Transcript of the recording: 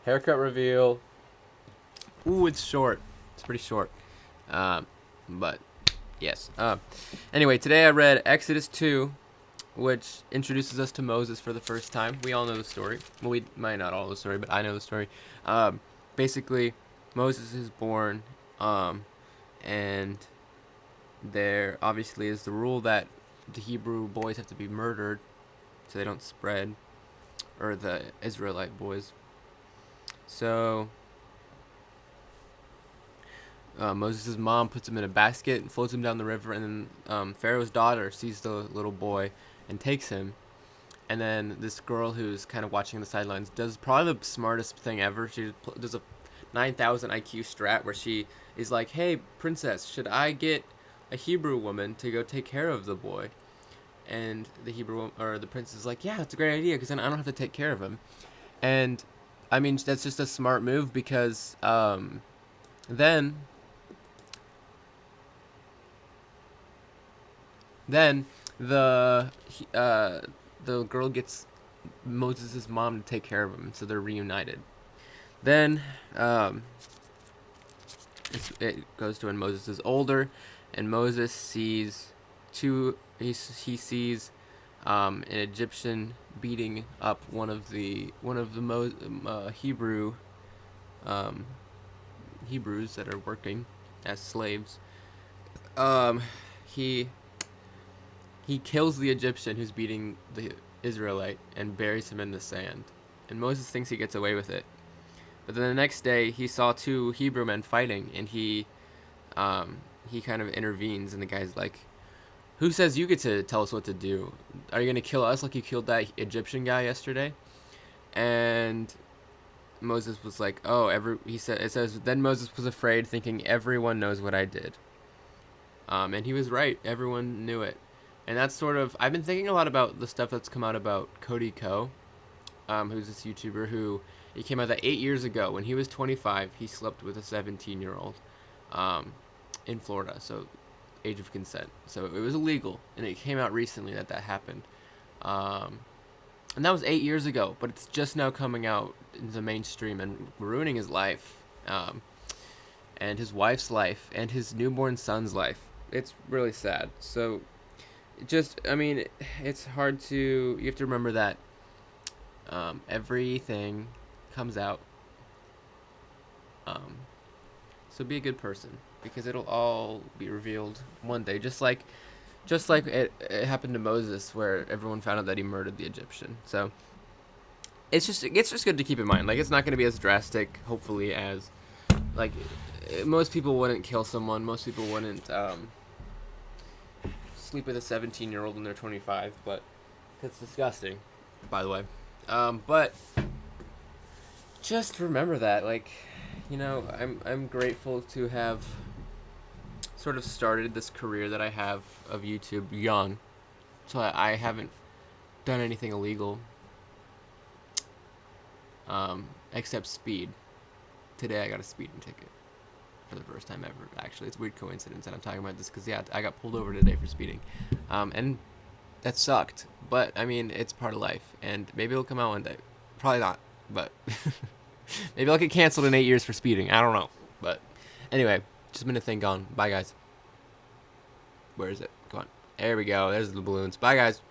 Haircut reveal. Ooh, it's short. It's pretty short. But yes. Anyway, today I read Exodus 2, which introduces us to Moses for the first time. We all know the story. Well, we might not all know the story, but I know the story. Basically, Moses is born, and there obviously is the rule that the Hebrew boys have to be murdered so they don't spread, or the Israelite boys. So Moses' mom puts him in a basket and floats him down the river, and then Pharaoh's daughter sees the little boy and takes him. And then this girl who's kind of watching the sidelines does probably the smartest thing ever. She does a 9,000 IQ strat where she is like, "Hey, princess, should I get a Hebrew woman to go take care of the boy?" And the Hebrew or the princess is like, "Yeah, that's a great idea because then I don't have to take care of him." And I mean, that's just a smart move because then then the girl gets Moses' mom to take care of him, so they're reunited. Then it goes to when Moses is older, and Moses sees he sees an Egyptian beating up one of the um, Hebrews that are working as slaves. Um, he he kills the Egyptian who's beating the Israelite and buries him in the sand. And Moses thinks he gets away with it. But then the next day, he saw two Hebrew men fighting, and he kind of intervenes, and the guy's like, "Who says you get to tell us what to do? Are you gonna kill us like you killed that Egyptian guy yesterday?" And Moses was like, "Oh, he said it says then Moses was afraid, thinking everyone knows what I did." And he was right. Everyone knew it. And that's sort of I've been thinking a lot about the stuff that's come out about Cody Ko, who's this YouTuber who he came out that 8 years ago. When he was 25, he slept with a 17-year-old in Florida, so age of consent. So it was illegal, and it came out recently that happened. And that was 8 years ago, but it's just now coming out into the mainstream and ruining his life, and his wife's life, and his newborn son's life. It's really sad. So, I mean, it's hard to. You have to remember that everything comes out. So be a good person because it'll all be revealed one day, just like it happened to Moses, where everyone found out that he murdered the Egyptian. So it's just good to keep in mind. Like it's not going to be as drastic, hopefully, as like most people wouldn't kill someone. Most people wouldn't sleep with a 17-year-old when they're 25, but it's disgusting, by the way. But just remember that, like, I'm grateful to have sort of started this career that I have of YouTube young, so I haven't done anything illegal, except speed. Today I got a speeding ticket for the first time ever. Actually, it's a weird coincidence that I'm talking about this because yeah, I got pulled over today for speeding, and that sucked. But I mean, it's part of life, and maybe it'll come out one day. Probably not, but maybe I'll get canceled in 8 years for speeding. I don't know, but anyway, just been a thing gone. Bye guys. Where is it? Come on. There we go. There's the balloons. Bye guys.